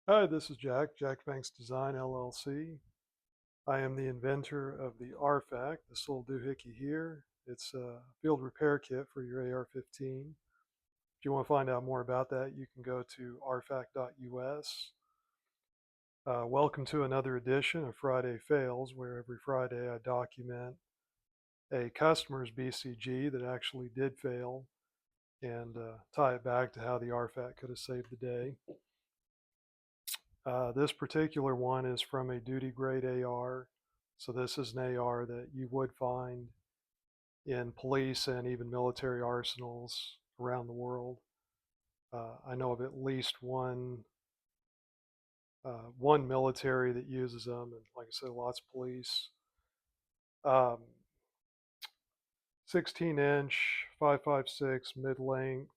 Hi, this is Jack Banks Design LLC. I am the inventor of the ARFAK, this little doohickey here. It's a field repair kit for your AR-15. If you want to find out more about that, you can go to arfak.us. Welcome to another edition of Friday Fails, where every Friday I document a customer's BCG that actually did fail and tie it back to how the ARFAK could have saved the day. This particular one is from a duty grade AR. So this is an AR that you would find in police and even military arsenals around the world. I know of at least one military that uses them, and like I said, lots of police. Um, 16-inch, 5.56 mid length.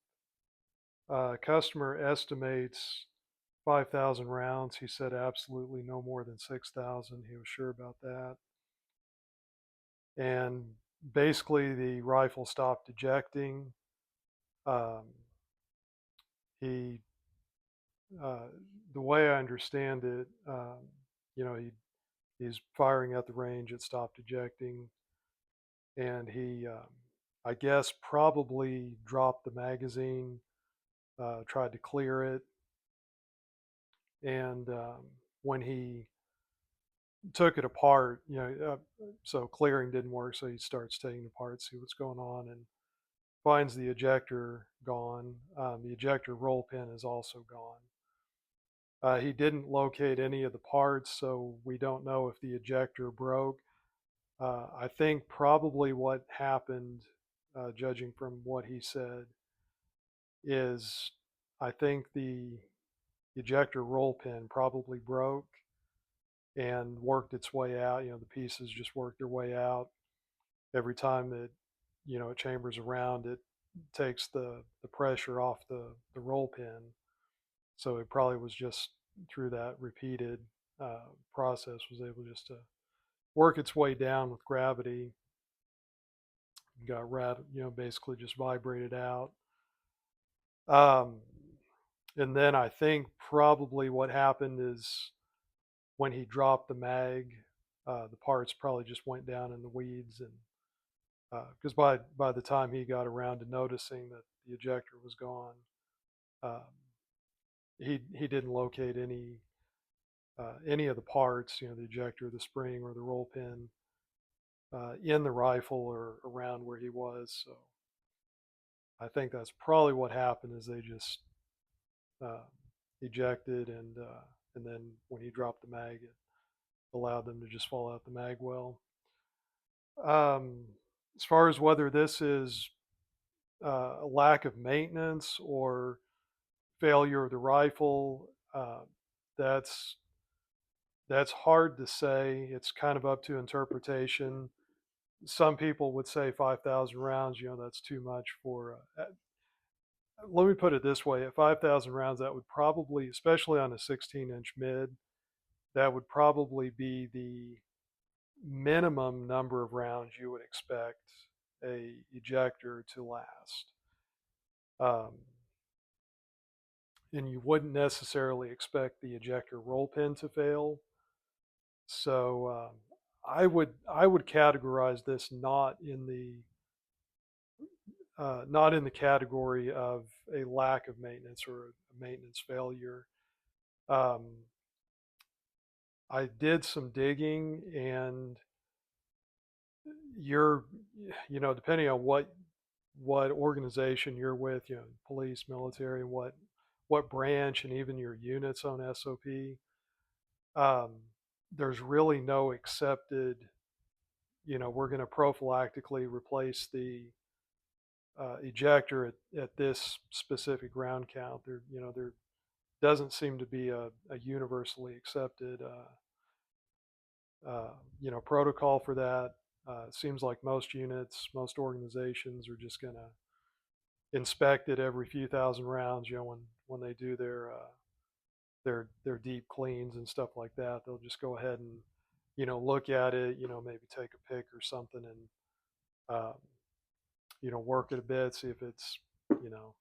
Customer estimates 5,000 rounds. He said absolutely no more than 6,000. He was sure about that. And basically, the rifle stopped ejecting. Um, he, uh, the way I understand it, you know, he's firing at the range. It stopped ejecting, and he, I guess, probably dropped the magazine, tried to clear it, and when he took it apart, so clearing didn't work, so he starts taking it apart, see what's going on, and finds the ejector gone. The ejector roll pin is also gone. He didn't locate any of the parts, so we don't know if the ejector broke. I think probably what happened, judging from what he said, is I think the ejector roll pin probably broke and worked its way out. The pieces just worked their way out. Every time it chambers around, it takes the pressure off the roll pin. So it probably was just through that repeated process was able just to work its way down with gravity. Got basically just vibrated out. Um, and then I think probably what happened is when he dropped the mag, the parts probably just went down in the weeds, and because by the time he got around to noticing that the ejector was gone, um, he didn't locate any of the parts, the ejector, the spring, or the roll pin in the rifle or around where he was. So I think that's probably what happened is they just uh, ejected, and then when he dropped the mag, it allowed them to just fall out the mag well. Um, as far as whether this is a lack of maintenance or failure of the rifle, that's that's hard to say. It's kind of up to interpretation. Some people would say 5,000 rounds, that's too much for. Let me put it this way: at 5,000 rounds, that would probably, especially on a 16-inch mid, that would probably be the minimum number of rounds you would expect a ejector to last. Um, and you wouldn't necessarily expect the ejector roll pin to fail. So I would categorize this not in the category of a lack of maintenance or a maintenance failure. Um, I did some digging, and you're, depending on what organization you're with, police, military, and what branch, and even your unit's own SOP. Um, there's really no accepted. We're going to prophylactically replace the ejector at this specific round count. There doesn't seem to be a universally accepted protocol for that. It seems like most units, most organizations are just going to inspect it every few thousand rounds. When they do their deep cleans and stuff like that, they'll just go ahead and look at it. Maybe take a pic or something and um, work it a bit, see if it's you know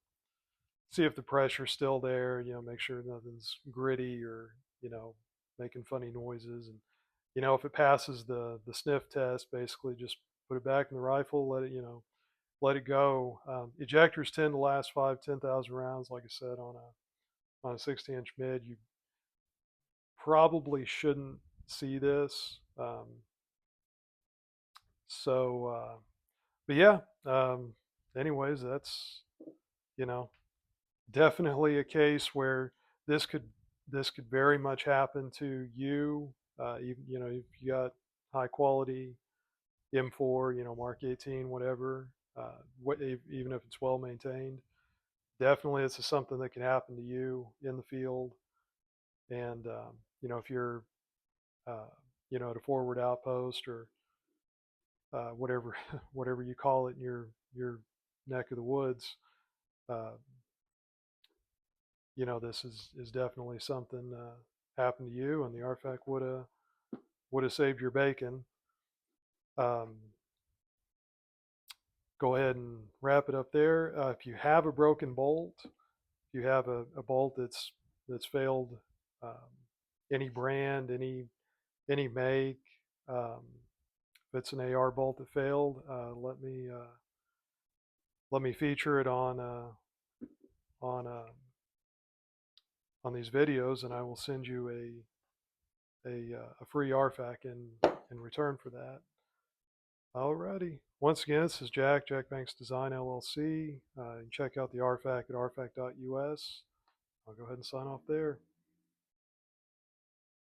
see if the pressure's still there. Make sure nothing's gritty or making funny noises. And if it passes the sniff test, basically just put it back in the rifle, let it go. Ejectors tend to last 5-10,000 rounds. Like I said, on a 60-inch mid, you probably shouldn't see this. But yeah. Anyways, that's you know definitely a case where this could this could very much happen to you. If you got high quality M4, Mark 18, whatever, even if it's well maintained, definitely this is something that can happen to you in the field. And if you're uh, at a forward outpost or whatever whatever you call it in your neck of the woods, uh, this is definitely something happened to you, and the ARFAK would have saved your bacon. Um, Go ahead and wrap it up there. If you have a broken bolt, if you have a bolt that's failed, um, any brand, any make, if it's an AR bolt that failed, let me feature it on on these videos, and I will send you a free ARFAK in return for that. Alrighty. Once again, this is Jack Banks Design LLC. You can check out the ARFAK at arfak.us. I'll go ahead and sign off there.